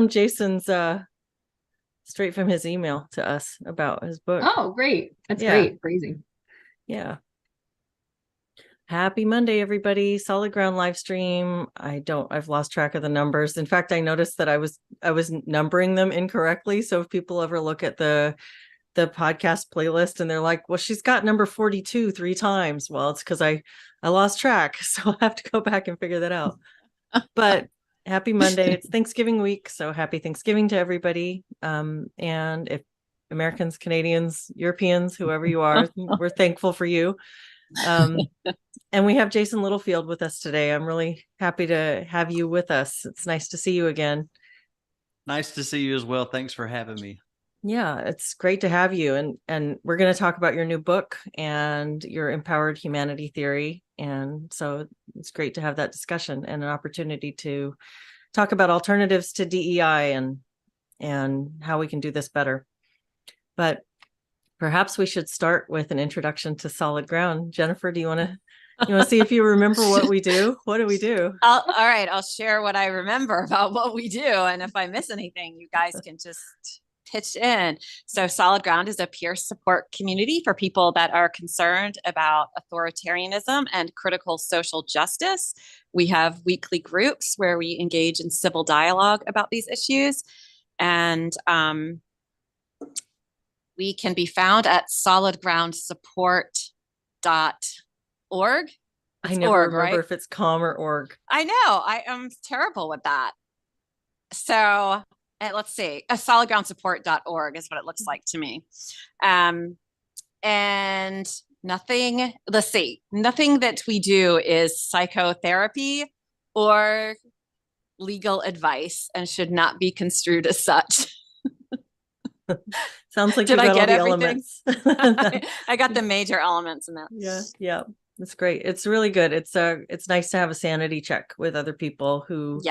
Jason's straight from his email to us about his book. Oh, great. That's great. Crazy. Yeah. Happy Monday, everybody. Solid Ground live stream. I've lost track of the numbers. In fact, I noticed that I was numbering them incorrectly. So if people ever look at the podcast playlist and they're like, well, she's got number 42 3 times. Well, it's because I lost track. So I'll have to go back and figure that out. But happy Monday. It's Thanksgiving week. So happy Thanksgiving to everybody. And if Americans, Canadians, Europeans, whoever you are, we're thankful for you. And we have Jason Littlefield with us today. I'm really happy to have you with us. It's nice to see you again. Nice to see you as well. Thanks for having me. Yeah, it's great to have you. And we're going to talk about your new book and your empowered humanity theory. And so it's great to have that discussion and an opportunity to talk about alternatives to DEI and how we can do this better. But perhaps we should start with an introduction to Solid Ground. Jennifer, do you want to see if you remember what we do? What do we do? All right. I'll share what I remember about what we do. And if I miss anything, you guys can just pitch in. So Solid Ground is a peer support community for people that are concerned about authoritarianism and critical social justice. We have weekly groups where we engage in civil dialogue about these issues. And we can be found at solidgroundsupport.org. I never remember if it's com or org. I know. I am terrible with that. So let's see. Solidgroundsupport.org is what it looks like to me. And nothing that we do is psychotherapy or legal advice and should not be construed as such. Sounds like you got all the elements. I got the major elements in that. Yeah. That's great. It's really good. It's nice to have a sanity check with other people who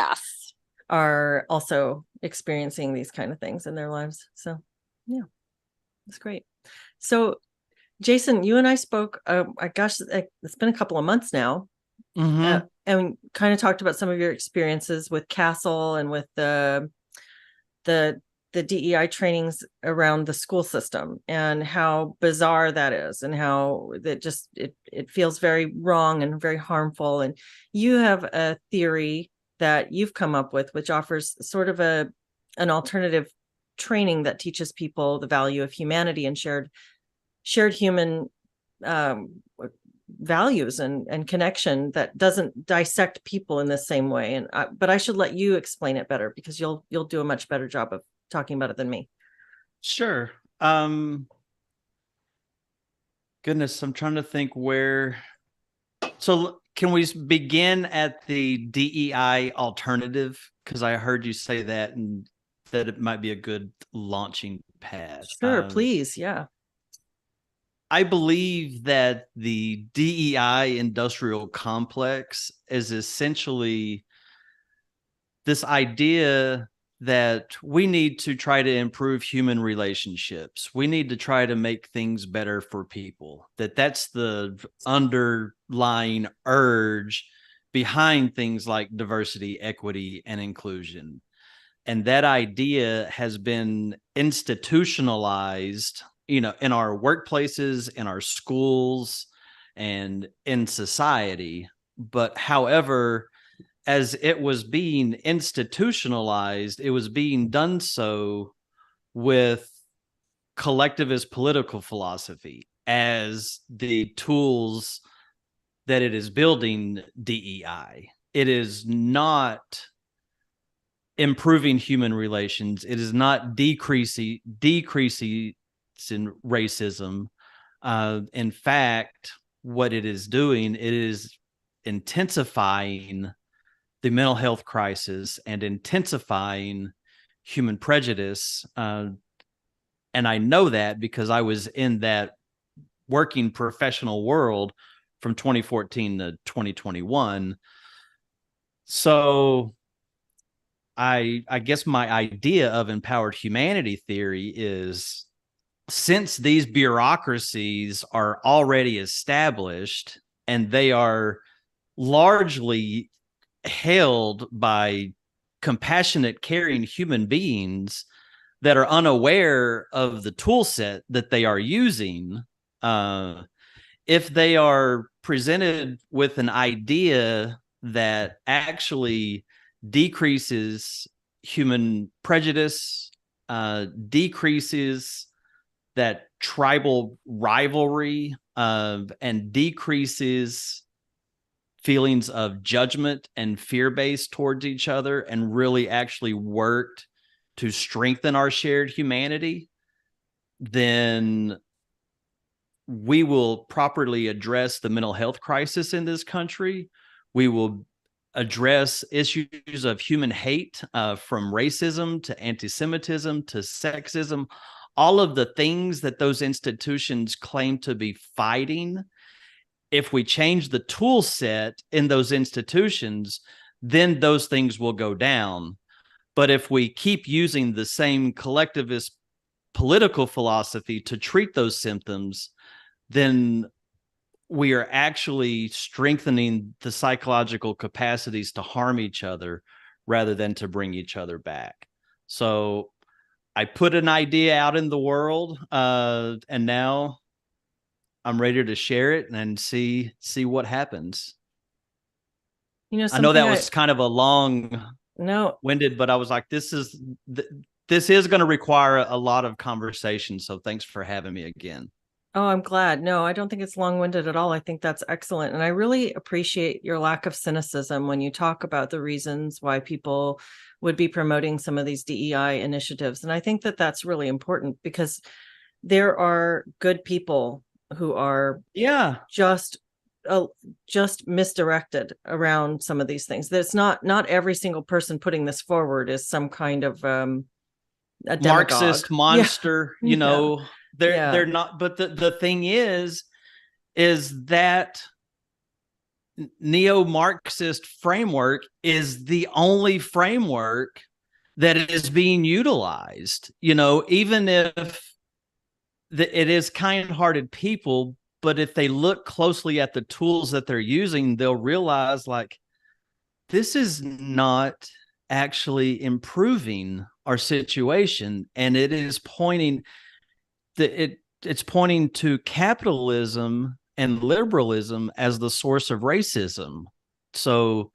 are also experiencing these kind of things in their lives. So yeah, that's great. So Jason, you and I spoke, it's been a couple of months now. Mm-hmm. And kind of talked about some of your experiences with Castle and with the DEI trainings around the school system and how bizarre that is and how it feels very wrong and very harmful. And you have a theory that you've come up with, which offers sort of an alternative training that teaches people the value of humanity and shared human values and connection that doesn't dissect people in the same way. But I should let you explain it better because you'll do a much better job of talking about it than me. Sure. Goodness, I'm trying to think where. So can we begin at the DEI alternative? Because I heard you say that and that it might be a good launching pad. Sure, please. Yeah. I believe that the DEI industrial complex is essentially this idea that we need to try to improve human relationships. We need to try to make things better for people. That's the underlying urge behind things like diversity, equity, and inclusion. And that idea has been institutionalized, in our workplaces, in our schools, and in society. But however, as it was being institutionalized, it was being done so with collectivist political philosophy as the tools that it is building DEI. It is not improving human relations. It is not decreasing in racism. In fact, what it is doing, it is intensifying the mental health crisis and intensifying human prejudice. And I know that because I was in that working professional world from 2014 to 2021. So I guess my idea of empowered humanity theory is, since these bureaucracies are already established and they are largely held by compassionate, caring human beings that are unaware of the tool set that they are using. If they are presented with an idea that actually decreases human prejudice, decreases that tribal rivalry, and decreases feelings of judgment and fear-based towards each other, and really actually worked to strengthen our shared humanity, then we will properly address the mental health crisis in this country. We will address issues of human hate, from racism to anti-Semitism to sexism, all of the things that those institutions claim to be fighting. If we change the tool set in those institutions, then those things will go down. But if we keep using the same collectivist political philosophy to treat those symptoms, then we are actually strengthening the psychological capacities to harm each other rather than to bring each other back. So I put an idea out in the world, and now I'm ready to share it and see what happens. You know, I know that was kind of a long-winded, but I was like, this is going to require a lot of conversation. So thanks for having me again. Oh, I'm glad. No, I don't think it's long-winded at all. I think that's excellent. And I really appreciate your lack of cynicism when you talk about the reasons why people would be promoting some of these DEI initiatives. And I think that that's really important, because there are good people who are just misdirected around some of these things. That's not every single person putting this forward is some kind of a Marxist monster, yeah. you know. They're not, but the thing is that neo-Marxist framework is the only framework that is being utilized, you know, even if it is kind-hearted people, but if they look closely at the tools that they're using, they'll realize, like, this is not actually improving our situation, and it is pointing it's pointing to capitalism and liberalism as the source of racism. So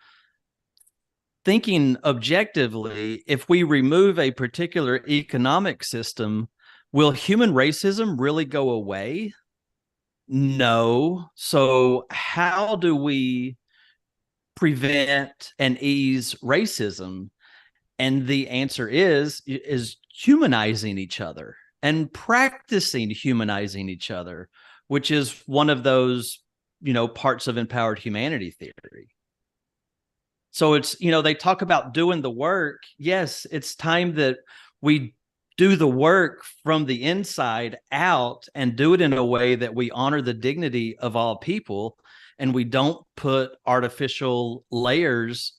thinking objectively, if we remove a particular economic system, will human racism really go away? No. So how do we prevent and ease racism? And the answer is humanizing each other and practicing humanizing each other, which is one of those, you know, parts of empowered humanity theory. So it's, you know, they talk about doing the work. Yes, it's time that we do the work from the inside out and do it in a way that we honor the dignity of all people, and we don't put artificial layers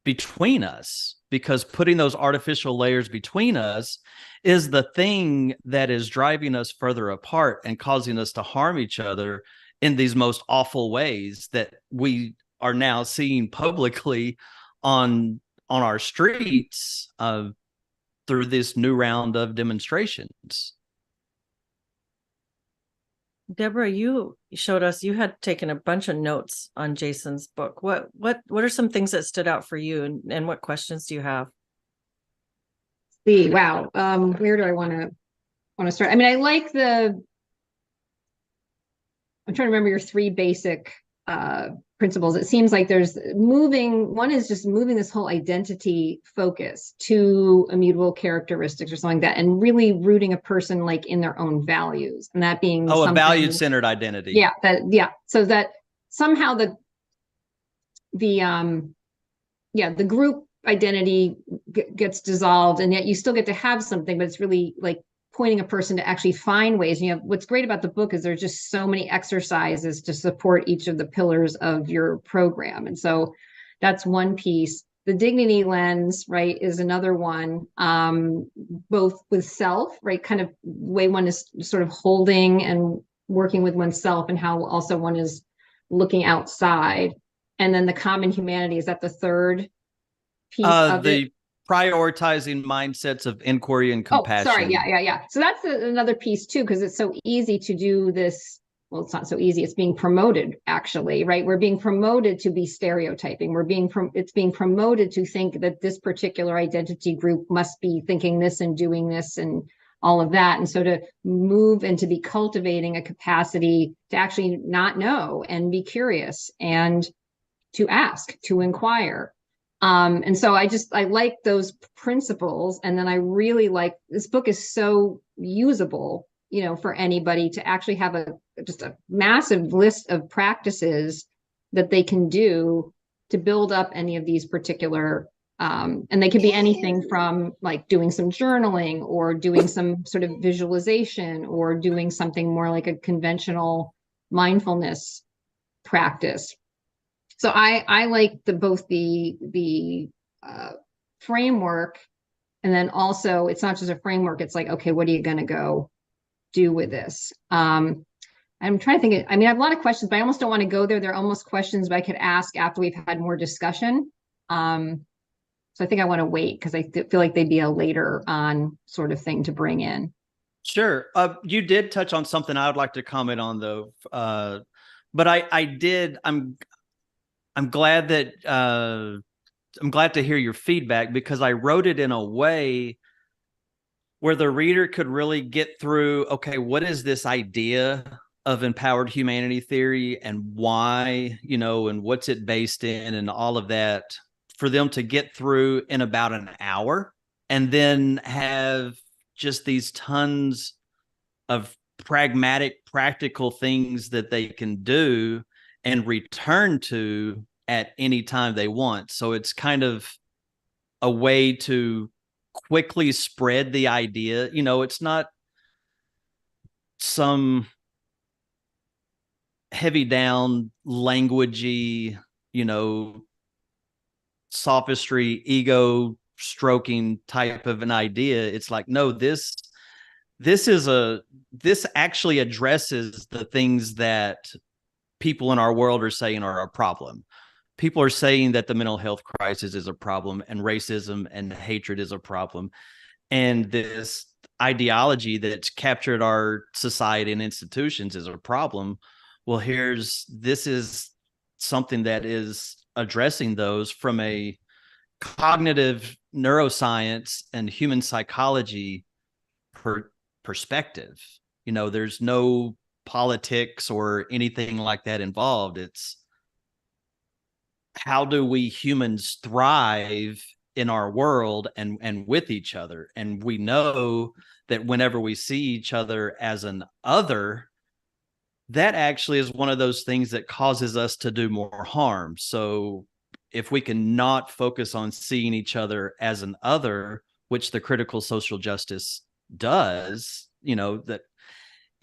between us, because putting those artificial layers between us is the thing that is driving us further apart and causing us to harm each other in these most awful ways that we are now seeing publicly on our streets through this new round of demonstrations. Deborah, you showed us you had taken a bunch of notes on Jason's book. What are some things that stood out for you, and what questions do you have? Wow. Where do I want to start? I mean, I like I'm trying to remember your three basic principles. It seems like one is just moving this whole identity focus to immutable characteristics or something like that, and really rooting a person like in their own values, and that being a valued-centered identity. So that somehow the group identity gets dissolved, and yet you still get to have something, but it's really like pointing a person to actually find ways. And what's great about the book is there's just so many exercises to support each of the pillars of your program. And so that's one piece. The dignity lens, right, is another one, both with self, right, kind of way one is sort of holding and working with oneself, and how also one is looking outside. And then the common humanity, is that the third piece of the it. prioritizing mindsets of inquiry and Oh, compassion. sorry. Yeah. So that's another piece too, because it's so easy to do this. Well, it's not so easy. It's being promoted, actually, right? We're being promoted to be stereotyping. It's being promoted to think that this particular identity group must be thinking this and doing this and all of that. And so to move and to be cultivating a capacity to actually not know and be curious and to ask, to inquire. And so I like those principles. And then I really like, this book is so usable, for anybody to actually have just a massive list of practices that they can do to build up any of these particular, and they could be anything from like doing some journaling or doing some sort of visualization or doing something more like a conventional mindfulness practice. So I like both the framework, and then also it's not just a framework. It's like, okay, what are you going to go do with this? I'm trying to think. I have a lot of questions, but I almost don't want to go there. They're almost questions I could ask after we've had more discussion. So I think I want to wait because I feel like they'd be a later on sort of thing to bring in. Sure. You did touch on something I would like to comment on, though. But I'm glad that I'm glad to hear your feedback, because I wrote it in a way where the reader could really get through, okay, what is this idea of empowered humanity theory and why, and what's it based in and all of that, for them to get through in about an hour, and then have just these tons of pragmatic, practical things that they can do and return to at any time they want. So it's kind of a way to quickly spread the idea. It's not some heavy down languagey, sophistry, ego stroking type of an idea. It's like, no, this actually addresses the things that people in our world are saying are a problem. People are saying that the mental health crisis is a problem, and racism and hatred is a problem. And this ideology that's captured our society and institutions is a problem. Well, this is something that is addressing those from a cognitive neuroscience and human psychology perspective. There's no politics or anything like that involved. It's how do we humans thrive in our world and with each other? And we know that whenever we see each other as an other, that actually is one of those things that causes us to do more harm. So if we can not focus on seeing each other as an other, which the critical social justice does, that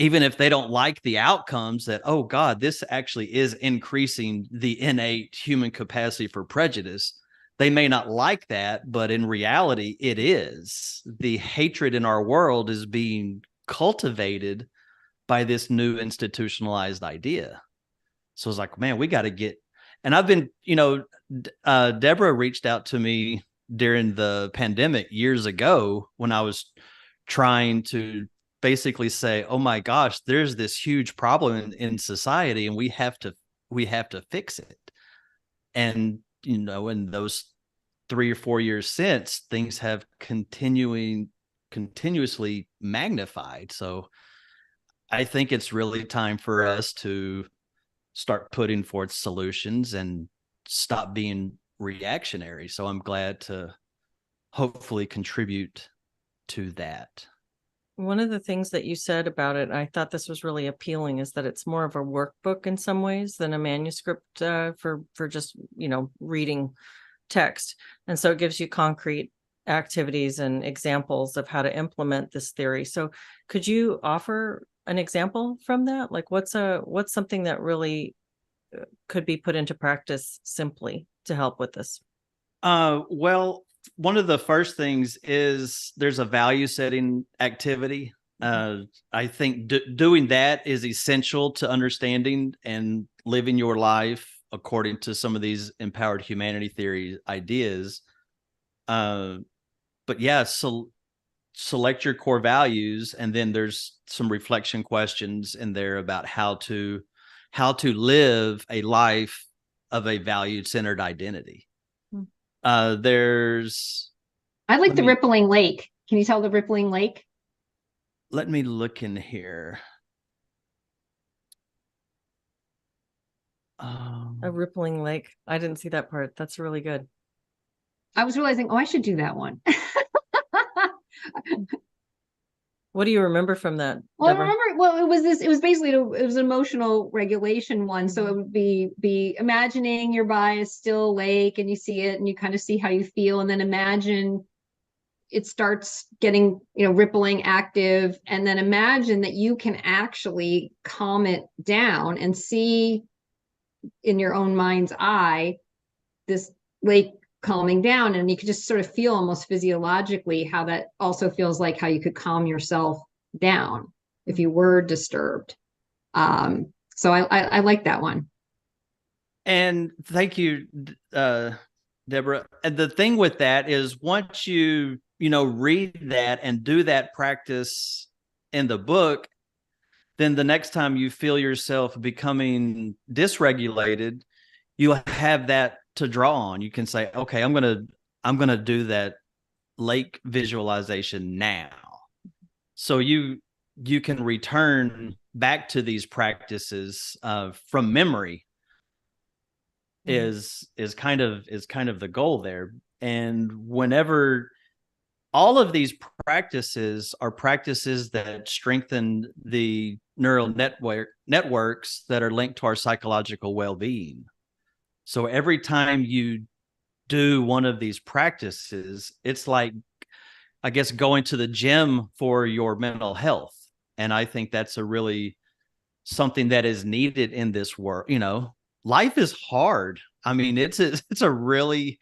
even if they don't like the outcomes, that, oh God, this actually is increasing the innate human capacity for prejudice. They may not like that, but in reality, it is. The hatred in our world is being cultivated by this new institutionalized idea. So it's like, man, we got to get, and I've been, Deborah reached out to me during the pandemic years ago when I was trying to basically say, oh my gosh, there's this huge problem in society, and we have to fix it. And, in those 3 or 4 years since, things have continuously magnified. So I think it's really time for us to start putting forth solutions and stop being reactionary. So I'm glad to hopefully contribute to that. One of the things that you said about it, I thought this was really appealing, is that it's more of a workbook in some ways than a manuscript for just, reading text. And so it gives you concrete activities and examples of how to implement this theory. So could you offer an example from that? Like what's something that really could be put into practice simply to help with this? Well, one of the first things is there's a value setting activity. I think doing that is essential to understanding and living your life according to some of these empowered humanity theory ideas. But yeah, so select your core values, and then there's some reflection questions in there about how to live a life of a value-centered identity. There's I like the me- rippling lake. Can you tell the rippling lake? let me look in here. A rippling lake. I didn't see that part. That's really good. I was realizing, oh, I should do that one. What do you remember from that, Well, I Deborah? remember, well, it was basically, it was an emotional regulation one. So it would be imagining you're by a still lake and you see it and you kind of see how you feel. And then imagine it starts getting, rippling active. And then imagine that you can actually calm it down and see in your own mind's eye this lake calming down. And you could just sort of feel almost physiologically how that also feels like how you could calm yourself down if you were disturbed. So I like that one. And thank you, Deborah. And the thing with that is, once you read that and do that practice in the book, then the next time you feel yourself becoming dysregulated, you'll have that to draw on. You can say, okay, I'm gonna do that lake visualization now. So you can return back to these practices from memory. Is kind of the goal there. And whenever all of these practices are practices that strengthen the neural networks that are linked to our psychological well-being. So every time you do one of these practices, it's like, I guess, going to the gym for your mental health. And I think that's a really something that is needed in this world. Life is hard. I mean, it's a really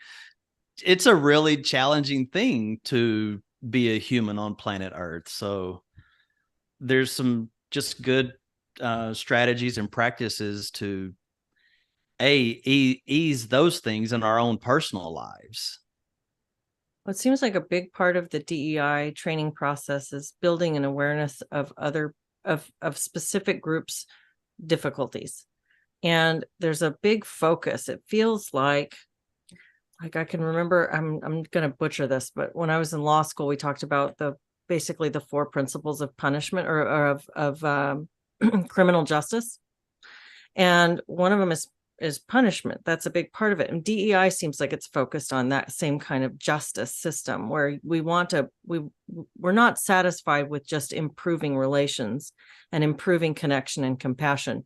challenging thing to be a human on planet Earth. So there's some just good strategies and practices to ease those things in our own personal lives. Well, it seems like a big part of the DEI training process is building an awareness of of specific groups' difficulties. And there's a big focus. It feels like I can remember, I'm going to butcher this, but when I was in law school, we talked about basically the 4 principles of punishment or of criminal justice. And one of them is punishment. That's a big part of it. And DEI seems like it's focused on that same kind of justice system where we're not satisfied with just improving relations and improving connection and compassion.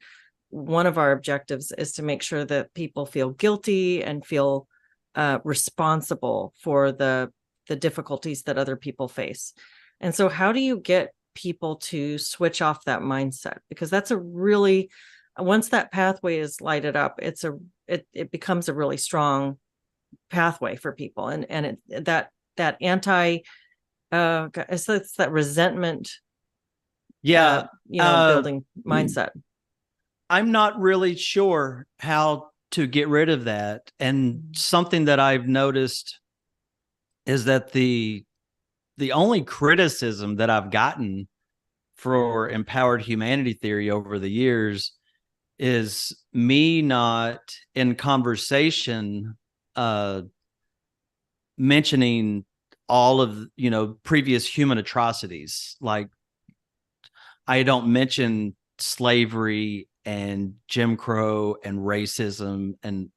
One of our objectives is to make sure that people feel guilty and feel responsible for the difficulties that other people face. And so how do you get people to switch off that mindset? Because that's once that pathway is lighted up, it becomes a really strong pathway for people. And that it's that resentment building mindset. I'm not really sure how to get rid of that. And something that I've noticed is that the only criticism that I've gotten for empowered humanity theory over the years is me not in conversation mentioning all of previous human atrocities. Like, I don't mention slavery and Jim Crow and racism and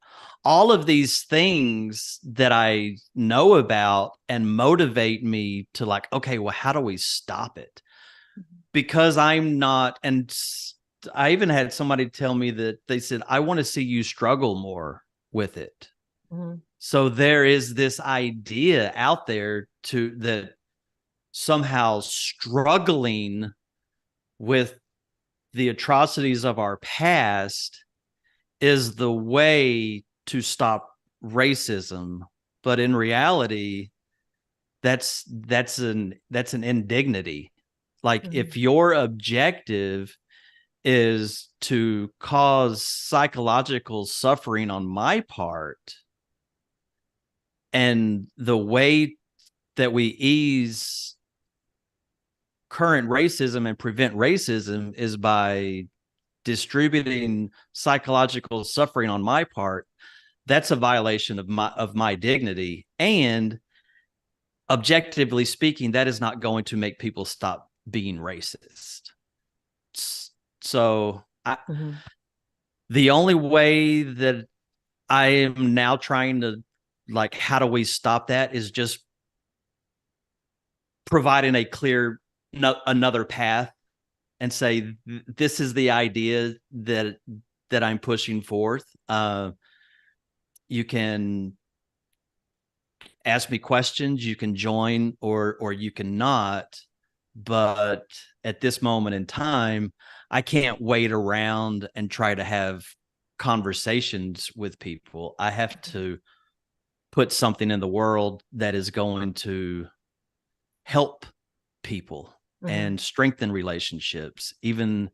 all of these things that I know about and motivate me to, like, okay, well, how do we stop it? Because I'm not, and I even had somebody tell me that they said, I want to see you struggle more with it. Mm-hmm. So there is this idea out there that somehow struggling with the atrocities of our past is the way to stop racism. But in reality, that's an indignity. Like, if your objective is to cause psychological suffering on my part, And the way that we ease current racism and prevent racism is by distributing psychological suffering on my part. That's a violation of my dignity. And objectively speaking, that is not going to make people stop being racist. So the only way that I am now trying to, like, how do we stop that, is just providing a clear another path and say, this is the idea that I'm pushing forth. You can ask me questions, you can join, or you can not. But at this moment in time, I can't wait around and try to have conversations with people. I have to put something in the world that is going to help people and strengthen relationships, even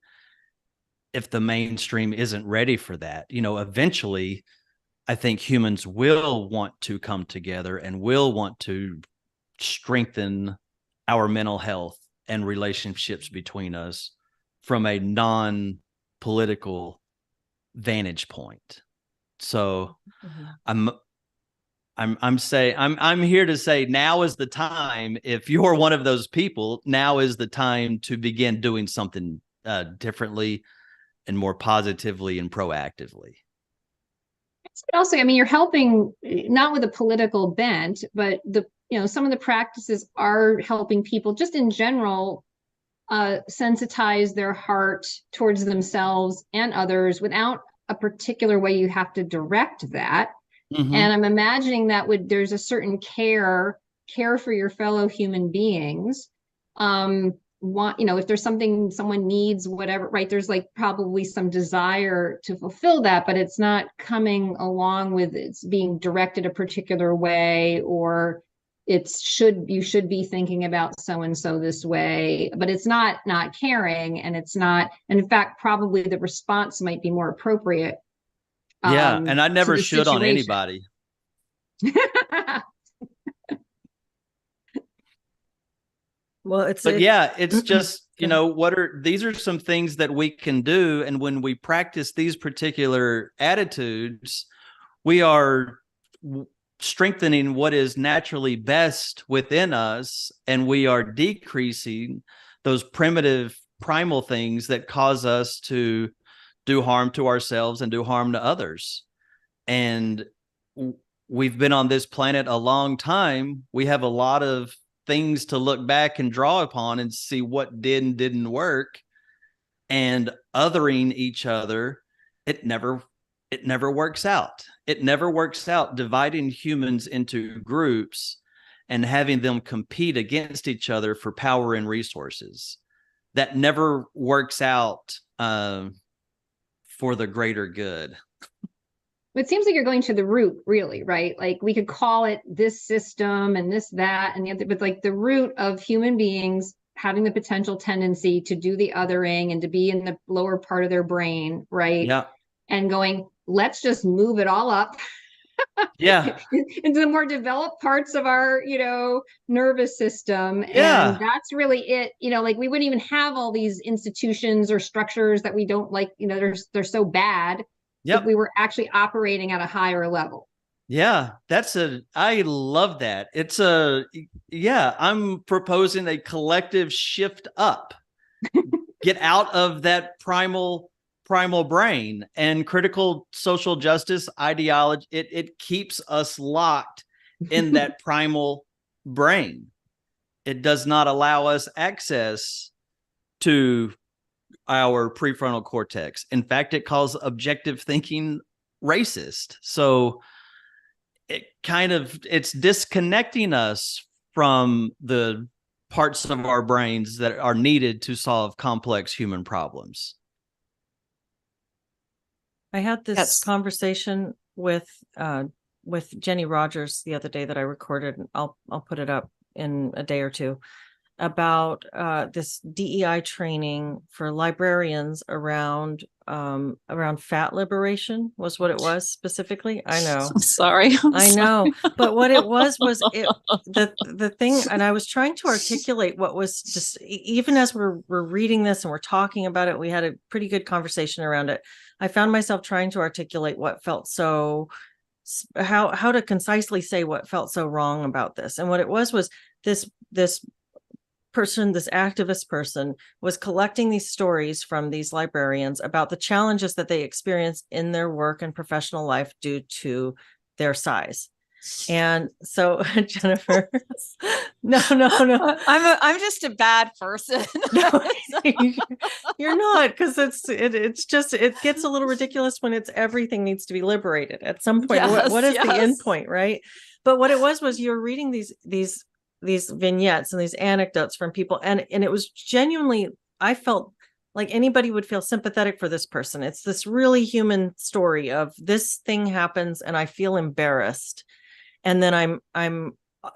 if the mainstream isn't ready for that. You know, eventually, I think humans will want to come together and will want to strengthen our mental health and relationships between us from a non-political vantage point. So I'm here to say, now is the time. If you're one of those people, now is the time to begin doing something differently and more positively and proactively. Also, I mean, you're helping not with a political bent, but some of the practices are helping people just in general sensitize their heart towards themselves and others without a particular way you have to direct that. And I'm imagining that there's a certain care for your fellow human beings. If there's something someone needs, whatever, right? There's like probably some desire to fulfill that, but it's not coming along with it's being directed a particular way, or you should be thinking about so-and-so this way, but it's not caring, and it's not, and in fact, probably the response might be more appropriate. Yeah. And I never should on situation. anybody. Well, it's just, these are some things that we can do. And when we practice these particular attitudes, we are strengthening what is naturally best within us. And we are decreasing those primitive, primal things that cause us to do harm to ourselves and do harm to others. And we've been on this planet a long time. We have a lot of things to look back and draw upon and see what did and didn't work. And othering each other, it never works out. It never works out, dividing humans into groups and having them compete against each other for power and resources. That never works out for the greater good. It seems like you're going to the root, really, right? Like, we could call it this system and this, that, and the other, but like the root of human beings having the potential tendency to do the othering and to be in the lower part of their brain, right? Yeah. And going, let's just move it all up. Yeah. into the more developed parts of our, nervous system. Yeah. And that's really it. Like, we wouldn't even have all these institutions or structures that we don't like, they're so bad. Yep. If we were actually operating at a higher level. Yeah, I love that. I'm proposing a collective shift up. Get out of that primal brain, and critical social justice ideology. It keeps us locked in that primal brain. It does not allow us access to our prefrontal cortex. In fact, it calls objective thinking racist. So it's disconnecting us from the parts of our brains that are needed to solve complex human problems. I had this conversation with Jenny Rogers the other day that I recorded. I'll put it up in a day or two. about this DEI training for librarians around fat liberation was what it was specifically. I know. I'm sorry. I know. But what it was the thing, and I was trying to articulate what was just, even as we're reading this and we're talking about it, we had a pretty good conversation around it. I found myself trying to articulate what felt so, how to concisely say what felt so wrong about this. And what it was this person, this activist person, was collecting these stories from these librarians about the challenges that they experience in their work and professional life due to their size. And so Jennifer, no. I'm just a bad person. No, you're not, because it's just, it gets a little ridiculous when it's everything needs to be liberated at some point. Yes, what is the yes. end point, right? But what it was you're reading these vignettes and these anecdotes from people, and it was genuinely, I felt like anybody would feel sympathetic for this person. It's this really human story of this thing happens and I feel embarrassed, and then I'm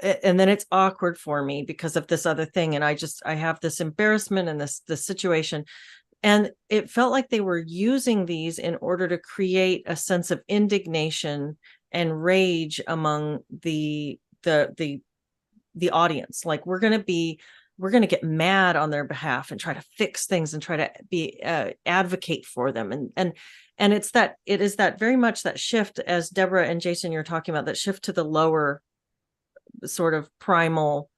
and then it's awkward for me because of this other thing, and I have this embarrassment and this situation. And it felt like they were using these in order to create a sense of indignation and rage among the audience. Like, we're going to get mad on their behalf and try to fix things and try to be advocate for them. And it is that very much that shift, as Deborah and Jason, you're talking about, that shift to the lower sort of primal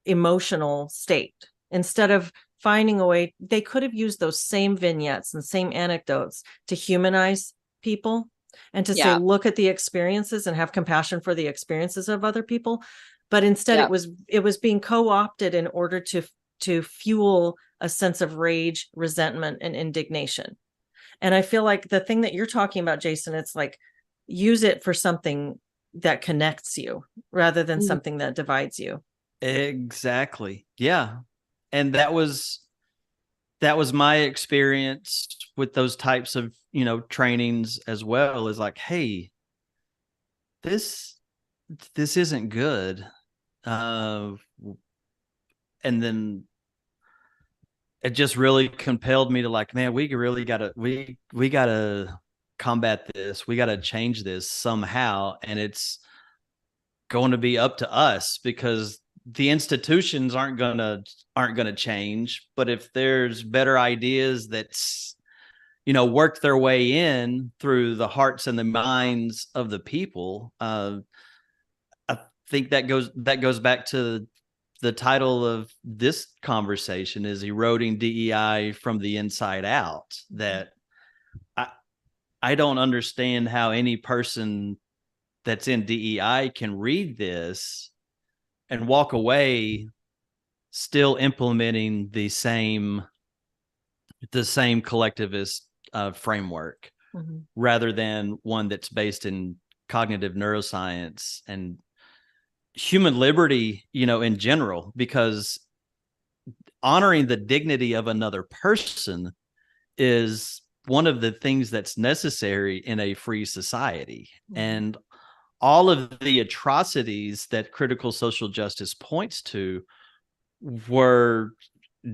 emotional state. Instead of finding a way, they could have used those same vignettes and same anecdotes to humanize people and to say, look at the experiences and have compassion for the experiences of other people. But instead it was being co-opted in order to fuel a sense of rage, resentment, and indignation. And I feel like the thing that you're talking about, Jason, it's like, use it for something that connects you rather than something that divides you. Exactly. Yeah. And that was my experience with those types of, trainings as well, is like, hey, this isn't good. And then it just really compelled me to, like, man, we gotta combat this. We gotta change this somehow. And it's going to be up to us, because the institutions aren't gonna change. But if there's better ideas that's, work their way in through the hearts and the minds of the people, I think that goes back to the title of this conversation, is Eroding DEI from the Inside Out. That I don't understand how any person that's in DEI can read this and walk away still implementing the same collectivist framework, rather than one that's based in cognitive neuroscience and human liberty, in general, because honoring the dignity of another person is one of the things that's necessary in a free society. And all of the atrocities that critical social justice points to were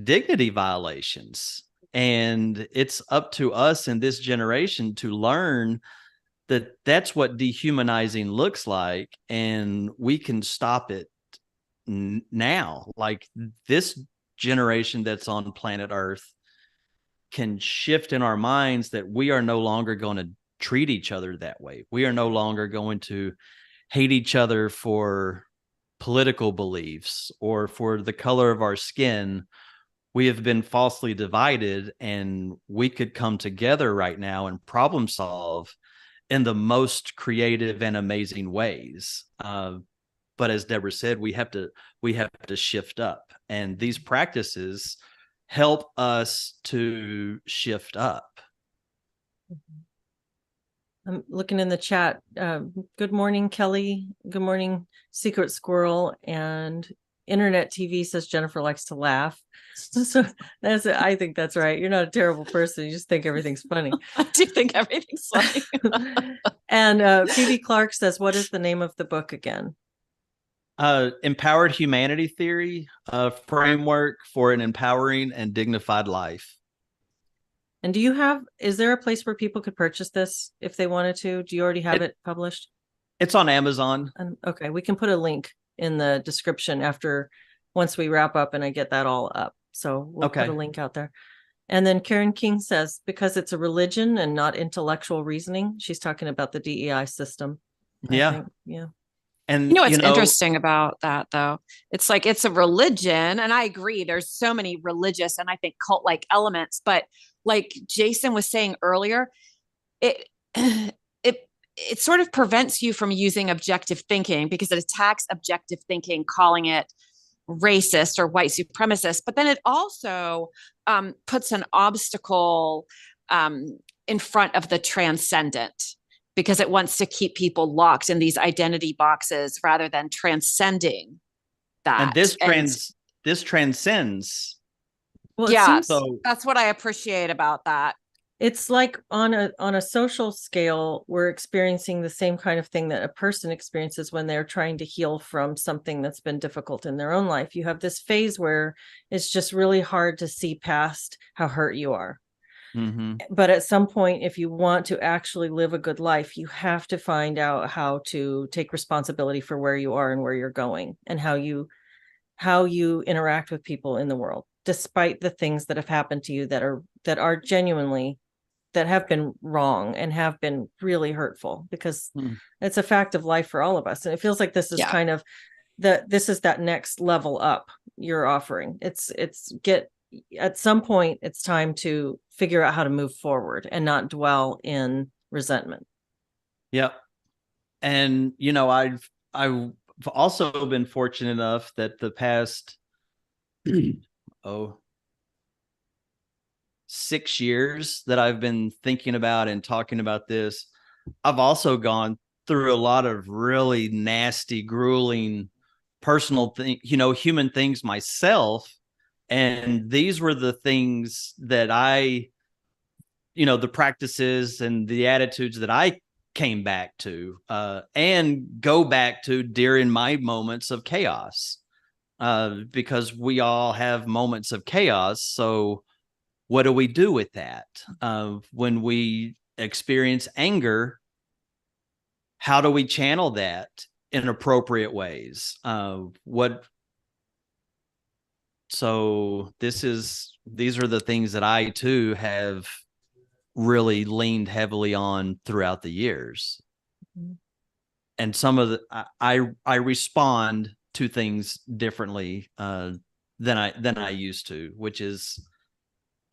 dignity violations. And it's up to us in this generation to learn that that's what dehumanizing looks like, and we can stop it now. Like, this generation that's on planet Earth can shift in our minds that we are no longer going to treat each other that way. We are no longer going to hate each other for political beliefs or for the color of our skin. We have been falsely divided, and we could come together right now and problem solve in the most creative and amazing ways. But as Deborah said, we have to shift up, and these practices help us to shift up. I'm looking in the chat. Good morning, Kelly. Good morning, Secret Squirrel. And Internet TV says Jennifer likes to laugh. So I think that's right. You're not a terrible person. You just think everything's funny. I do think everything's funny. And Phoebe Clark says, what is the name of the book again? Empowered humanity theory, framework for an empowering and dignified life. And is there a place where people could purchase this if they wanted to? Do you already have it published? It's on Amazon. Okay, we can put a link in the description once we wrap up and I get that all up. So we'll put a link out there. And then Karen King says, because it's a religion and not intellectual reasoning, she's talking about the DEI system. Yeah. Yeah. And you know what's interesting about that, though? It's like it's a religion, and I agree. There's so many religious and I think cult-like elements, but like Jason was saying earlier, it it sort of prevents you from using objective thinking because it attacks objective thinking, calling it racist or white supremacist. But then it also puts an obstacle in front of the transcendent, because it wants to keep people locked in these identity boxes rather than transcending that. And this transcends. Well, yeah, that's what I appreciate about that. It's like on a social scale, we're experiencing the same kind of thing that a person experiences when they're trying to heal from something that's been difficult in their own life. You have this phase where it's just really hard to see past how hurt you are. Mm-hmm. But at some point, if you want to actually live a good life, you have to find out how to take responsibility for where you are and where you're going, and how you interact with people in the world, despite the things that have happened to you that are genuinely, that have been wrong and have been really hurtful, because it's a fact of life for all of us. And it feels like this is kind of this is that next level up you're offering. At some point, it's time to figure out how to move forward and not dwell in resentment. Yep. And, I've also been fortunate enough that the past, 6 years that I've been thinking about and talking about this, I've also gone through a lot of really nasty, grueling, personal human things myself. And these were the things that the practices and the attitudes that I came back to and go back to during my moments of chaos, because we all have moments of chaos. So what do we do with that? When we experience anger, how do we channel that in appropriate ways? So these are the things that I too have really leaned heavily on throughout the years. Mm-hmm. And some of I respond to things differently than I used to, which is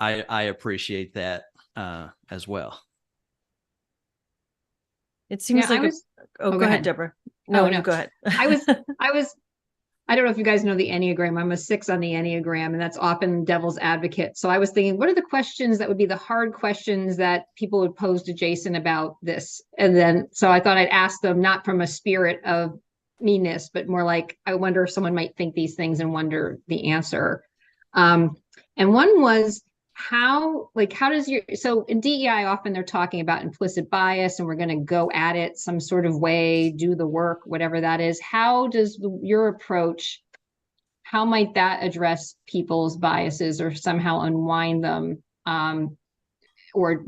I appreciate that as well. It seems like go ahead, Deborah. No, go ahead. I don't know if you guys know the Enneagram. I'm a 6 on the Enneagram, and that's often devil's advocate. So I was thinking, what are the questions that would be the hard questions that people would pose to Jason about this? And then, so I thought I'd ask them, not from a spirit of meanness, but more like, I wonder if someone might think these things and wonder the answer. And one was, how does so in DEI, often they're talking about implicit bias, and we're going to go at it some sort of way, do the work, whatever that is. How does your approach, how might that address people's biases or somehow unwind them? Or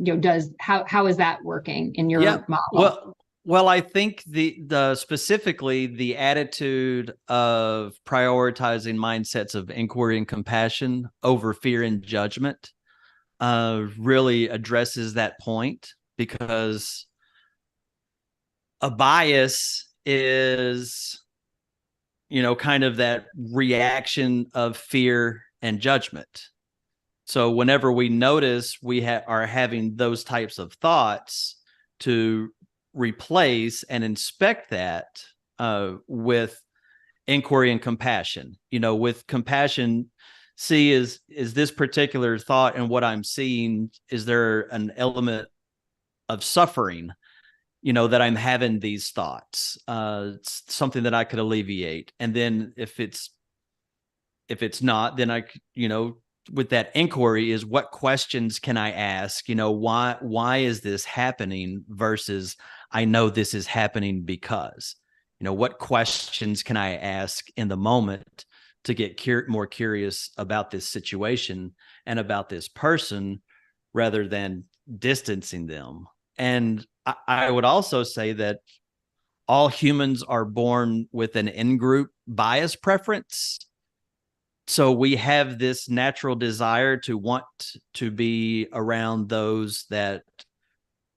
how is that working in your model? Well, I think the specifically the attitude of prioritizing mindsets of inquiry and compassion over fear and judgment really addresses that point, because a bias is, kind of that reaction of fear and judgment. So whenever we notice we are having those types of thoughts, to replace and inspect that with inquiry and compassion. With compassion, see is this particular thought and what I'm seeing, is there an element of suffering, that I'm having these thoughts? It's something that I could alleviate. And then if it's not, then I, with that inquiry is, what questions can I ask? Why is this happening, versus I know this is happening because, what questions can I ask in the moment to get more curious about this situation and about this person rather than distancing them. And I would also say that all humans are born with an in-group bias preference. So we have this natural desire to want to be around those that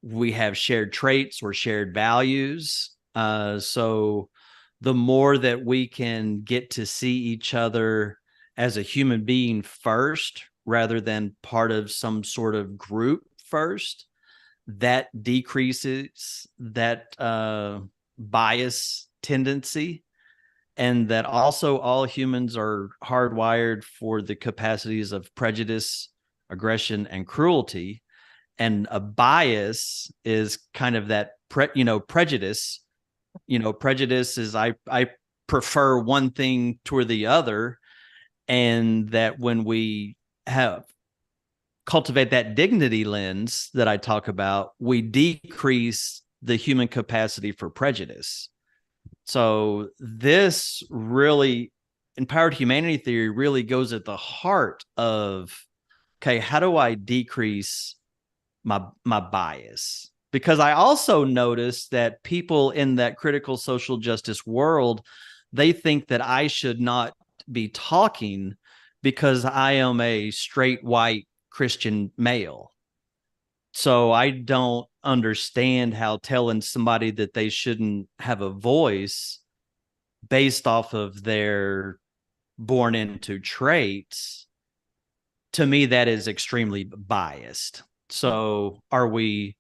we have shared traits or shared values. So the more that we can get to see each other as a human being first, rather than part of some sort of group first, that decreases that bias tendency. And that also all humans are hardwired for the capacities of prejudice, aggression, and cruelty. And a bias is kind of that prejudice. Prejudice is I prefer one thing toward the other, and that when we cultivate that dignity lens that I talk about, we decrease the human capacity for prejudice. So this really, empowered humanity theory really goes at the heart of, okay, how do I decrease my bias? Because I also noticed that people in that critical social justice world, they think that I should not be talking because I am a straight white Christian male. So I don't understand how telling somebody that they shouldn't have a voice based off of their born into traits, to me, that is extremely biased. So are we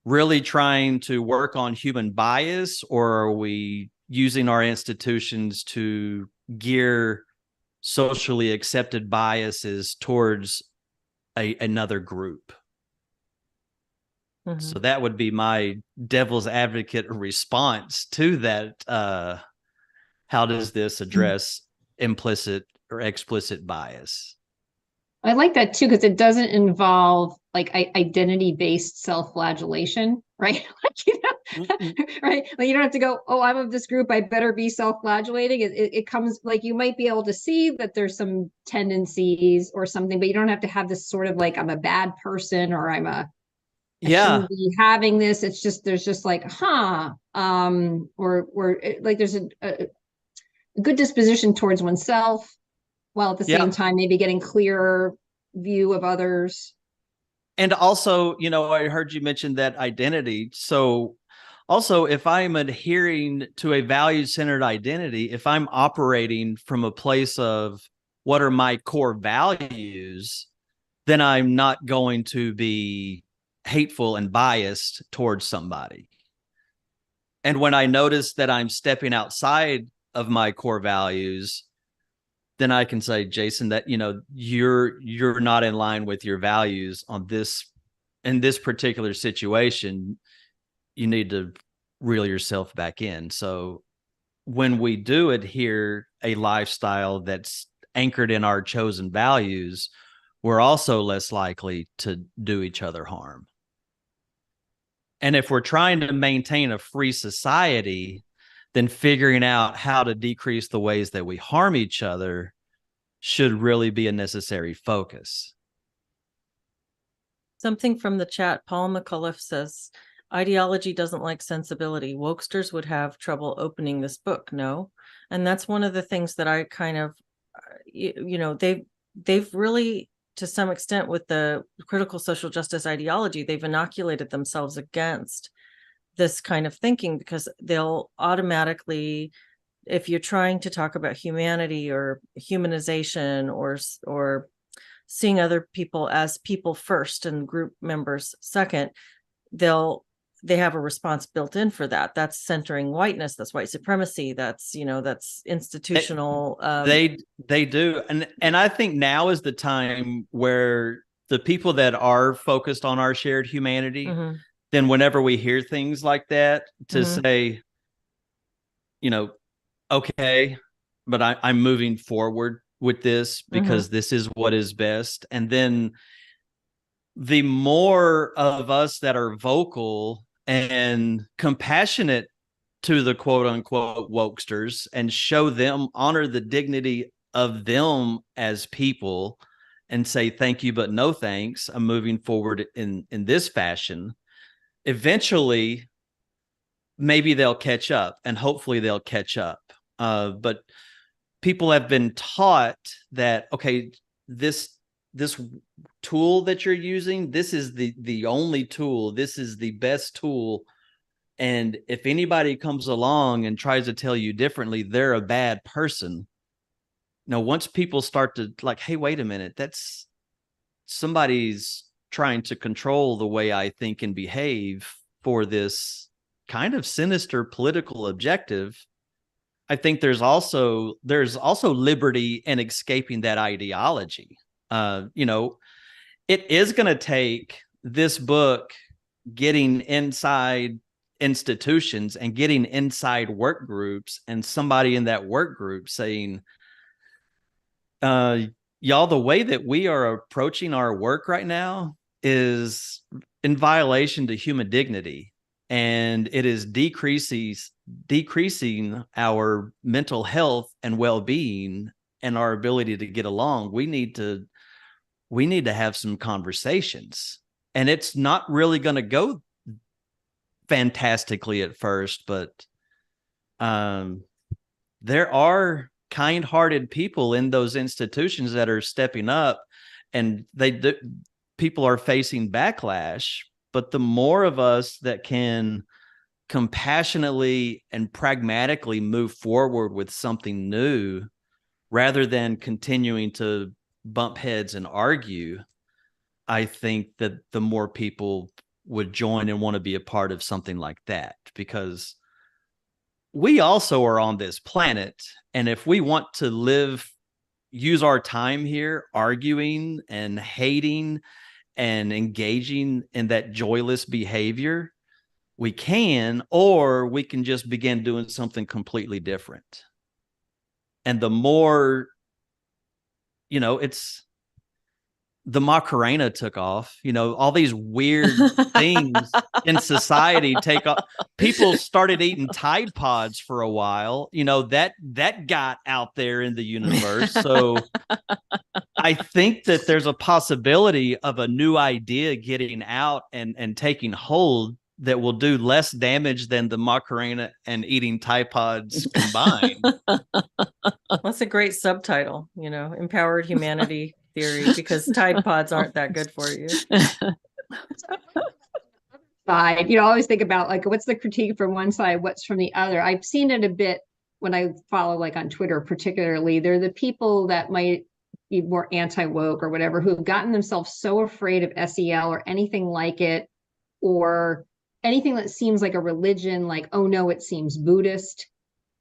really trying to work on human bias, or are we using our institutions to gear socially accepted biases towards another group? So that would be my devil's advocate response to that. How does this address implicit or explicit bias? I like that too, because it doesn't involve like identity-based self-flagellation, right? Right? Like you don't have to go, oh, I'm of this group, I better be self-flagellating. It comes like you might be able to see that there's some tendencies or something, but you don't have to have this sort of like I'm a bad person or I shouldn't be having this. It's just there's just like, or like there's a good disposition towards oneself, while at the same time maybe getting clearer view of others. And also, I heard you mention that identity. So also, if I'm adhering to a value-centered identity, if I'm operating from a place of what are my core values, then I'm not going to be hateful and biased towards somebody. And when I notice that I'm stepping outside of my core values, then I can say, Jason, that you're not in line with your values on this, in this particular situation. You need to reel yourself back in. So when we do adhere a lifestyle that's anchored in our chosen values, we're also less likely to do each other harm. And if we're trying to maintain a free society, then figuring out how to decrease the ways that we harm each other should really be a necessary focus. Something from the chat, Paul McCullough says, ideology doesn't like sensibility. Wokesters would have trouble opening this book, no? And that's one of the things that I kind of, they've really, to some extent with the critical social justice ideology, they've inoculated themselves against this kind of thinking, because they'll automatically, if you're trying to talk about humanity or humanization or seeing other people as people first and group members second, they have a response built in for that. That's centering whiteness, that's white supremacy, that's that's institutional. They do. And I think now is the time where the people that are focused on our shared humanity, then whenever we hear things like that, to say, okay, but I'm moving forward with this because this is what is best. And then the more of us that are vocal and compassionate to the quote unquote wokesters and show them, honor the dignity of them as people, and say thank you but no thanks, I'm moving forward in this fashion, eventually maybe they'll catch up, and hopefully they'll catch up. But people have been taught that, okay, this tool that you're using, this is the only tool, this is the best tool, and if anybody comes along and tries to tell you differently, they're a bad person. Now, once people start to like, hey, wait a minute, that's somebody's trying to control the way I think and behave for this kind of sinister political objective, I think there's also liberty in escaping that ideology. It is going to take this book getting inside institutions and getting inside work groups, and somebody in that work group saying, y'all, the way that we are approaching our work right now is in violation to human dignity, and it is decreasing our mental health and well-being and our ability to get along. We need to have some conversations, and it's not really going to go fantastically at first, but there are kind-hearted people in those institutions that are stepping up, and people are facing backlash. But the more of us that can compassionately and pragmatically move forward with something new, rather than continuing to bump heads and argue, I think that the more people would join and want to be a part of something like that, because we also are on this planet. And if we want to use our time here arguing and hating and engaging in that joyless behavior, we can, or we can just begin doing something completely different. And the more, it's the Macarena took off, all these weird things in society take off. People started eating Tide Pods for a while, that got out there in the universe. So I think that there's a possibility of a new idea getting out and taking hold that will do less damage than the Macarena and eating Tide Pods combined. That's a great subtitle, Empowered Humanity Theory, because Tide Pods aren't that good for you. Side, always think about like, what's the critique from one side, what's from the other. I've seen it a bit when I follow, like on Twitter particularly. They're the people that might be more anti-woke or whatever, who've gotten themselves so afraid of SEL or anything like it, or anything that seems like a religion, like, oh no, it seems Buddhist.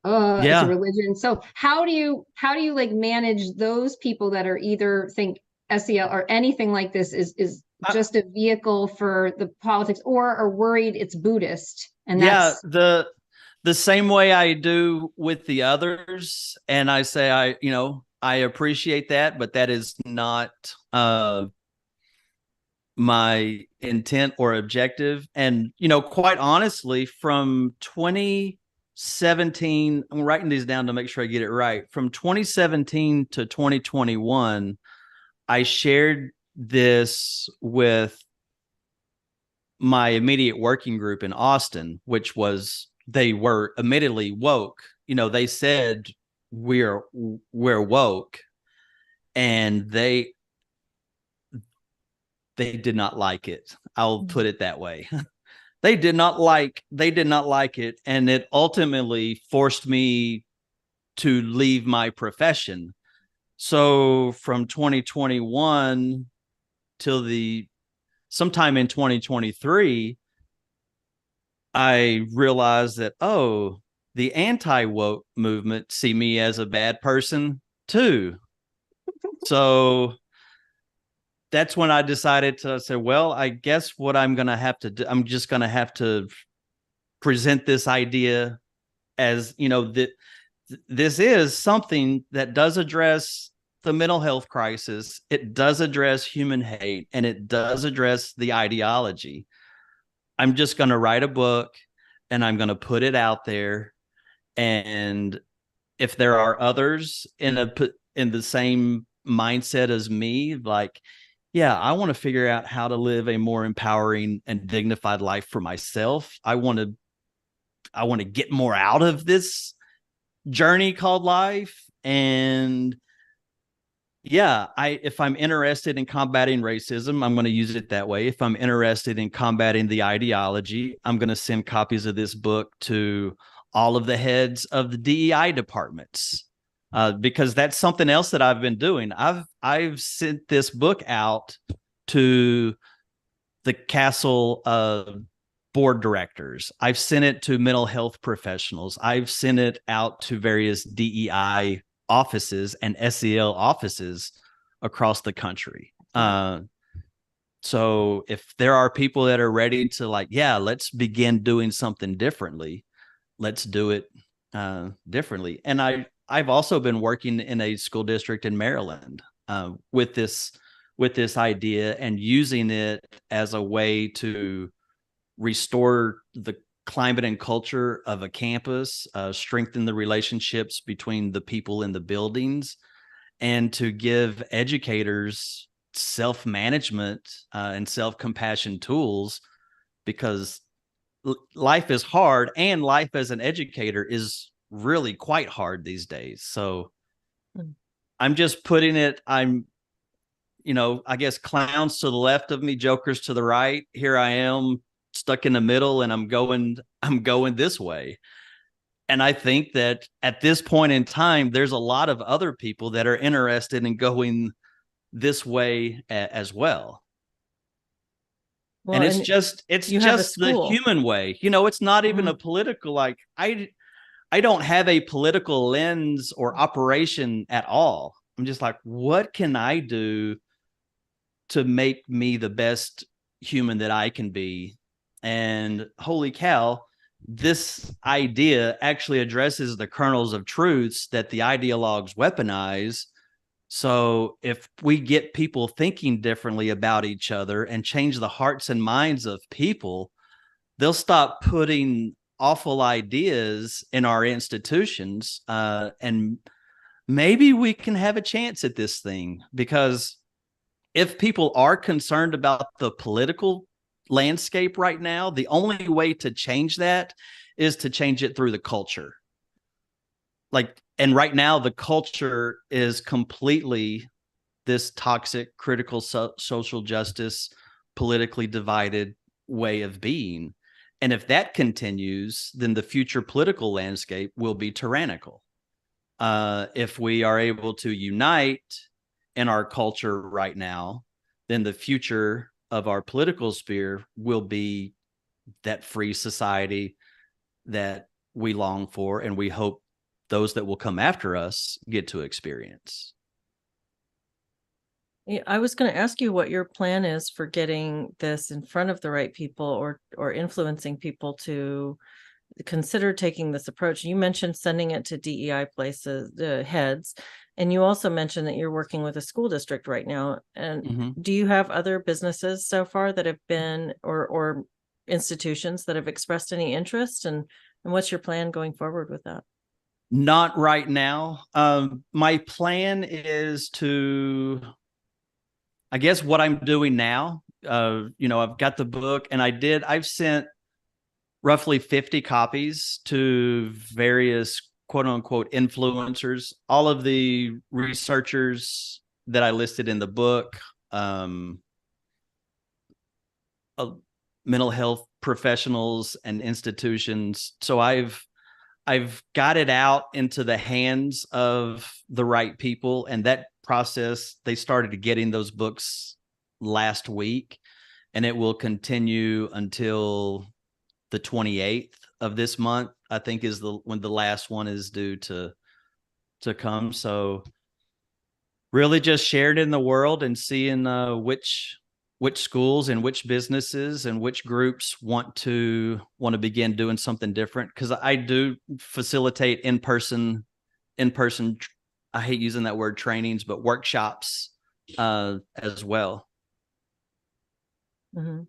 It's a religion. So how do you like manage those people that are either think SEL or anything like this is just a vehicle for the politics, or are worried it's Buddhist? And that's the same way I do with the others. And I say, I appreciate that, but that is not my intent or objective. And, quite honestly, from 2017, I'm writing these down to make sure I get it right. From 2017 to 2021, I shared this with my immediate working group in Austin, which they were admittedly woke. They said we're woke, and they did not like it. I'll put it that way. They did not like it. And it ultimately forced me to leave my profession. So from 2021 till sometime in 2023, I realized that, the anti-woke movement see me as a bad person too. So that's when I decided to say, well, I guess what I'm going to have to do, I'm just going to have to present this idea as, that this is something that does address the mental health crisis. It does address human hate, and it does address the ideology. I'm just going to write a book and I'm going to put it out there. And if there are others in the same mindset as me, like, yeah, I want to figure out how to live a more empowering and dignified life for myself. I want to get more out of this journey called life. And yeah, if I'm interested in combating racism, I'm going to use it that way. If I'm interested in combating the ideology, I'm going to send copies of this book to all of the heads of the DEI departments, because that's something else that I've been doing. I've sent this book out to the Castle board directors. I've sent it to mental health professionals. I've sent it out to various DEI offices and SEL offices across the country. So if there are people that are ready to, like, yeah, let's begin doing something differently, let's do it differently. And I've also been working in a school district in Maryland with this idea, and using it as a way to restore the climate and culture of a campus, strengthen the relationships between the people in the buildings, and to give educators self-management and self-compassion tools, because life is hard, and life as an educator is really quite hard these days. So I'm just putting it, I guess clowns to the left of me, jokers to the right. Here I am stuck in the middle, and I'm going this way. And I think that at this point in time, there's a lot of other people that are interested in going this way as well. Well, And it's just the human way. It's not even a political, like, I don't have a political lens or operation at all. I'm just like, what can I do to make me the best human that I can be? And holy cow, this idea actually addresses the kernels of truths that the ideologues weaponize. So if we get people thinking differently about each other and change the hearts and minds of people, they'll stop putting awful ideas in our institutions, and maybe we can have a chance at this thing. Because if people are concerned about the political landscape right now, the only way to change that is to change it through the culture. And right now the culture is completely this toxic, critical, social justice, politically divided way of being. And if that continues, then the future political landscape will be tyrannical. If we are able to unite in our culture right now, then the future of our political sphere will be that free society that we long for, and we hope those that will come after us get to experience. Yeah, I was going to ask you what your plan is for getting this in front of the right people, or influencing people to consider taking this approach. You mentioned sending it to DEI places, the heads, and you also mentioned that you're working with a school district right now. And do you have other businesses so far that have been, or institutions that have expressed any interest? And what's your plan going forward with that? Not right now. My plan is to, I guess what I'm doing now, I've got the book, and I've sent roughly 50 copies to various quote unquote influencers, all of the researchers that I listed in the book, mental health professionals and institutions. So I've got it out into the hands of the right people. And that process, they started getting those books last week, and it will continue until the 28th of this month, I think, is when the last one is due to come. So really just share it in the world and seeing which schools and which businesses and which groups want to begin doing something different. Because I do facilitate in-person, I hate using that word, trainings, but workshops as well. Mm-hmm.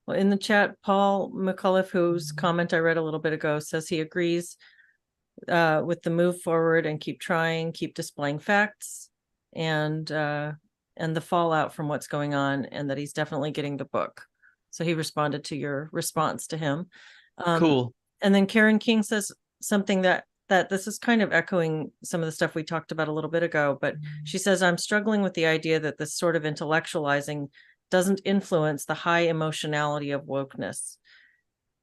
Well, in the chat, Paul McCullough, whose comment I read a little bit ago, says he agrees with the move forward and keep trying, keep displaying facts and the fallout from what's going on, and that he's definitely getting the book. So he responded to your response to him. Cool. And then Karen King says something that this is kind of echoing some of the stuff we talked about a little bit ago, but she says, I'm struggling with the idea that this sort of intellectualizing doesn't influence the high emotionality of wokeness.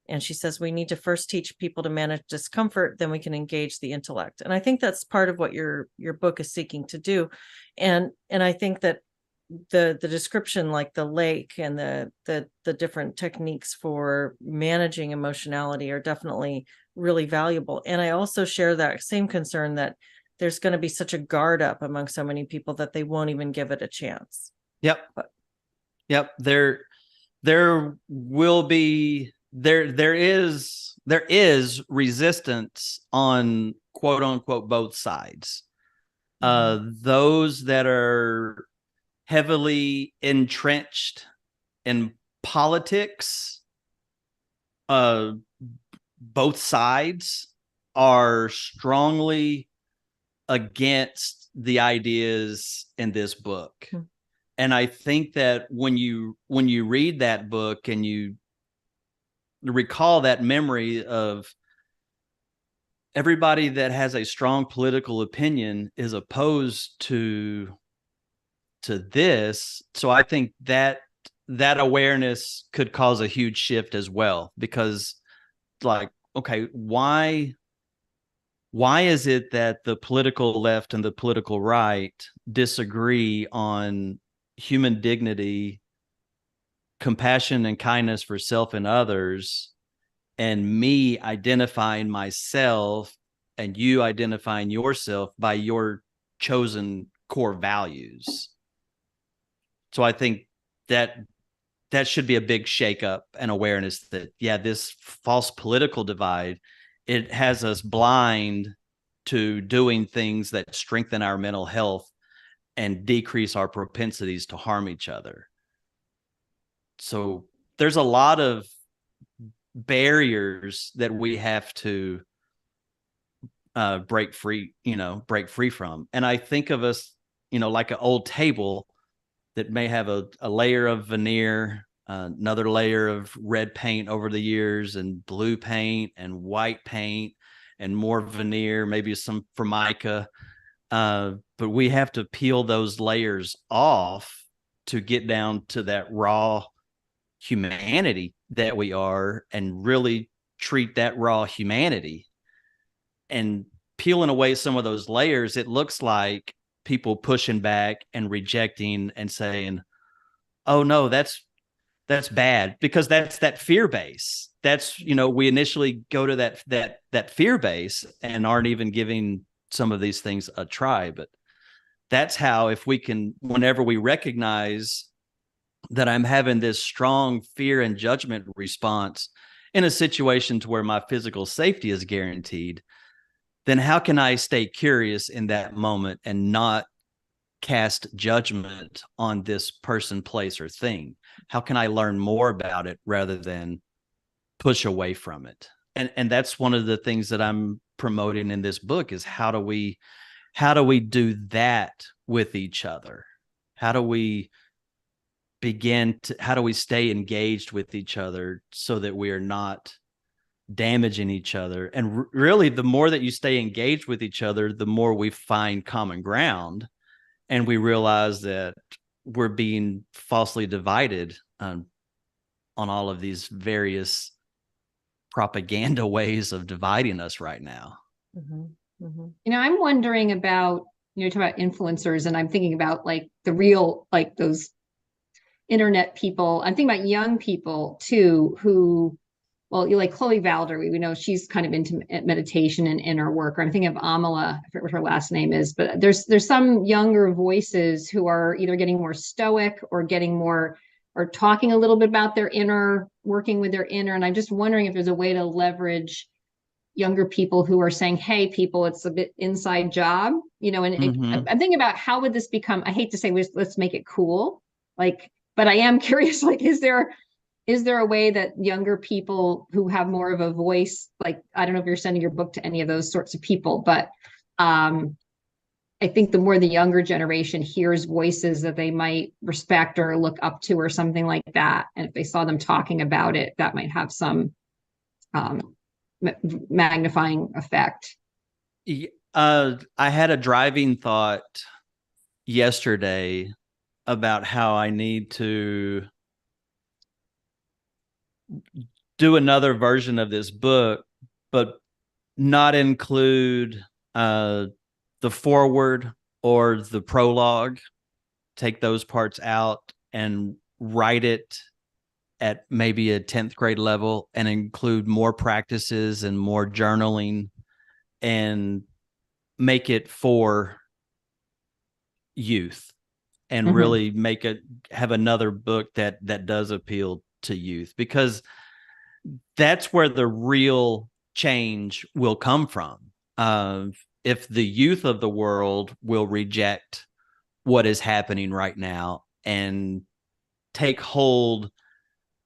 And she says, we need to first teach people to manage discomfort, then we can engage the intellect. And I think that's part of what your book is seeking to do. And I think that the description, like the lake and the different techniques for managing emotionality, are definitely really valuable. And I also share that same concern that there's going to be such a guard up among so many people that they won't even give it a chance. Yep. Yep. There will be, there is resistance on quote unquote both sides. Those that are heavily entrenched in politics, both sides are strongly against the ideas in this book. And I think that when you read that book and you recall that memory of everybody that has a strong political opinion is opposed to this. So I think that awareness could cause a huge shift as well, because like, okay, why is it that the political left and the political right disagree on human dignity, compassion and kindness for self and others, and me identifying myself and you identifying yourself by your chosen core values? So I think that should be a big shakeup and awareness that, yeah, this false political divide, it has us blind to doing things that strengthen our mental health and decrease our propensities to harm each other. So there's a lot of barriers that we have to break free from. And I think of us, like an old table that may have a layer of veneer, another layer of red paint over the years, and blue paint and white paint and more veneer, maybe some formica. But we have to peel those layers off to get down to that raw humanity that we are, and really treat that raw humanity. And peeling away some of those layers, it looks like people pushing back and rejecting and saying, oh no, that's bad, because that's that fear base. That's, we initially go to that fear base and aren't even giving some of these things a try. But that's how, if we can, whenever we recognize that I'm having this strong fear and judgment response in a situation to where my physical safety is guaranteed, then how can I stay curious in that moment and not cast judgment on this person, place, or thing? How can I learn more about it rather than push away from it? And that's one of the things that I'm promoting in this book, is how do we do that with each other? How do we stay engaged with each other so that we are not damaging each other? And really, the more that you stay engaged with each other, the more we find common ground, and we realize that we're being falsely divided on all of these various propaganda ways of dividing us right now. I'm wondering about, talk about influencers, and I'm thinking about like the real, like those internet people. I'm thinking about young people too, who, well, you like Chloe Valder, we know she's kind of into meditation and inner work. Or I'm thinking of Amala, I forget what her last name is, but there's some younger voices who are either getting more stoic or getting more, or talking a little bit about their inner, working with their inner. And I'm just wondering if there's a way to leverage younger people who are saying, hey, people, it's a bit inside job, and I'm thinking about how would this become, I hate to say, let's make it cool, like, but I am curious, like, is there is there a way that younger people who have more of a voice, like, I don't know if you're sending your book to any of those sorts of people, but I think the more the younger generation hears voices that they might respect or look up to or something like that, and if they saw them talking about it, that might have some magnifying effect. I had a driving thought yesterday about how I need to do another version of this book, but not include the foreword or the prologue. Take those parts out and write it at maybe a 10th grade level and include more practices and more journaling and make it for youth and really make it have another book that does appeal to youth, because that's where the real change will come from. If the youth of the world will reject what is happening right now and take hold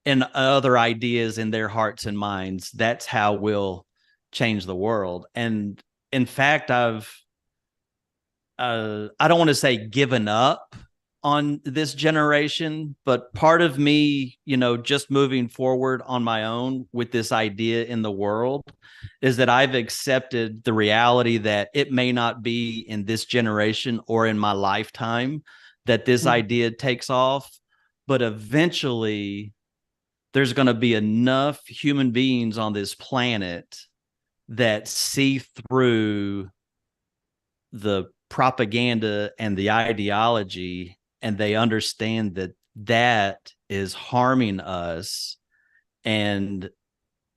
in other ideas in their hearts and minds, that's how we'll change the world. And in fact, I don't want to say given up on this generation, but part of me, just moving forward on my own with this idea in the world is that I've accepted the reality that it may not be in this generation or in my lifetime that this idea takes off, but eventually there's going to be enough human beings on this planet that see through the propaganda and the ideology, and they understand that that is harming us and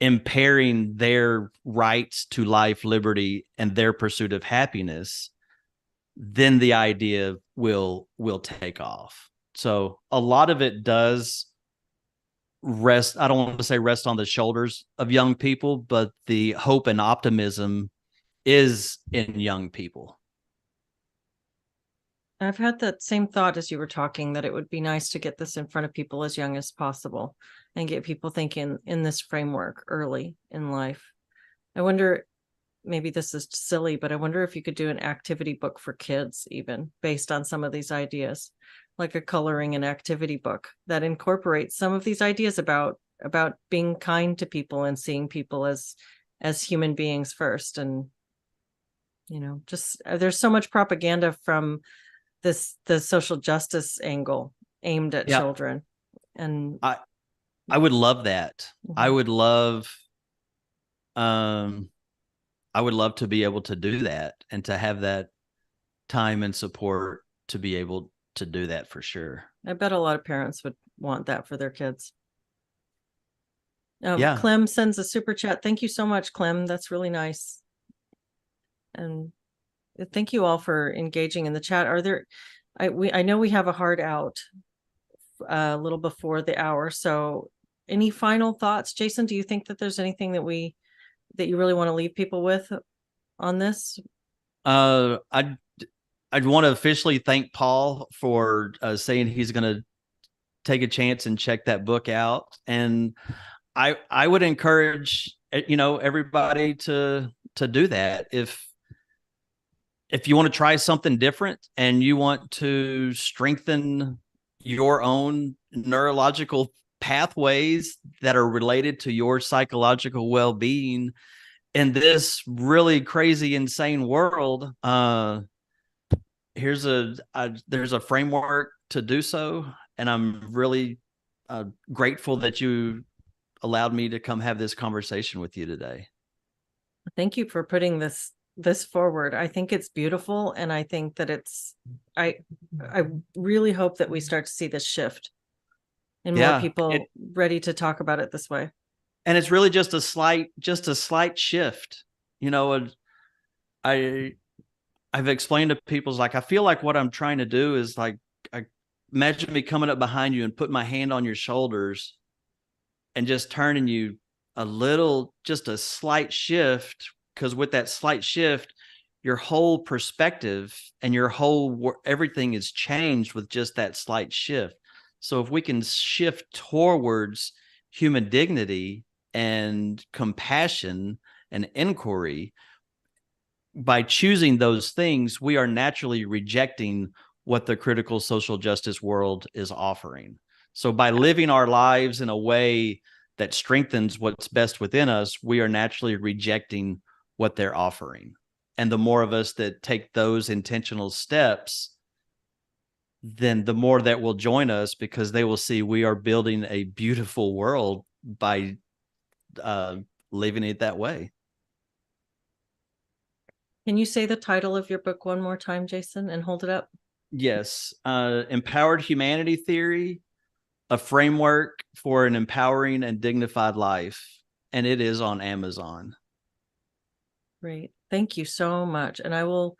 impairing their rights to life, liberty, and their pursuit of happiness, then the idea will take off. So a lot of it does rest, I don't want to say rest on the shoulders of young people, but the hope and optimism is in young people. I've had that same thought as you were talking, that it would be nice to get this in front of people as young as possible and get people thinking in this framework early in life. I wonder, maybe this is silly, but I wonder if you could do an activity book for kids, even based on some of these ideas, like a coloring and activity book that incorporates some of these ideas about being kind to people and seeing people as human beings first. And, just there's so much propaganda from the social justice angle aimed at children. And I would love that. I would love to be able to do that and to have that time and support to be able to do that for sure. I bet a lot of parents would want that for their kids. Yeah. Clem sends a super chat. Thank you so much, Clem. That's really nice. And thank you all for engaging in the chat. I know we have a hard out a little before the hour. So any final thoughts, Jason? Do you think that there's anything that you really want to leave people with on this? I'd want to officially thank Paul for saying he's going to take a chance and check that book out. And I would encourage, everybody to do that. If you want to try something different and you want to strengthen your own neurological pathways that are related to your psychological well-being in this really crazy, insane world, there's a framework to do so. And I'm really grateful that you allowed me to come have this conversation with you today. Thank you for putting this forward. I think it's beautiful. And I think that I really hope that we start to see this shift and more people ready to talk about it this way. And it's really just a slight shift. I've explained to people, like, I feel like what I'm trying to do is like, imagine me coming up behind you and put my hand on your shoulders and just turning you just a slight shift. Because with that slight shift, your whole perspective and everything is changed with just that slight shift. So if we can shift towards human dignity and compassion and inquiry, by choosing those things, we are naturally rejecting what the critical social justice world is offering. So by living our lives in a way that strengthens what's best within us, we are naturally rejecting what they're offering. And the more of us that take those intentional steps, then the more that will join us, because they will see we are building a beautiful world by living it that way. Can you say the title of your book one more time, Jason, and hold it up? Yes. Empowered Humanity Theory, a framework for an empowering and dignified life. And it is on Amazon. Great. Thank you so much. And I will,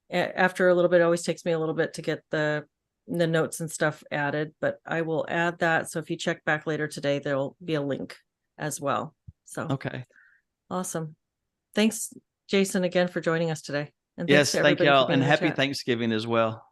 after a little bit, it always takes me a little bit to get the notes and stuff added, but I will add that. So if you check back later today, there'll be a link as well. So, okay. Awesome. Thanks, Jason, again for joining us today. And yes, thanks to thank everybody for y'all. being And in the happy chat. Thanksgiving as well.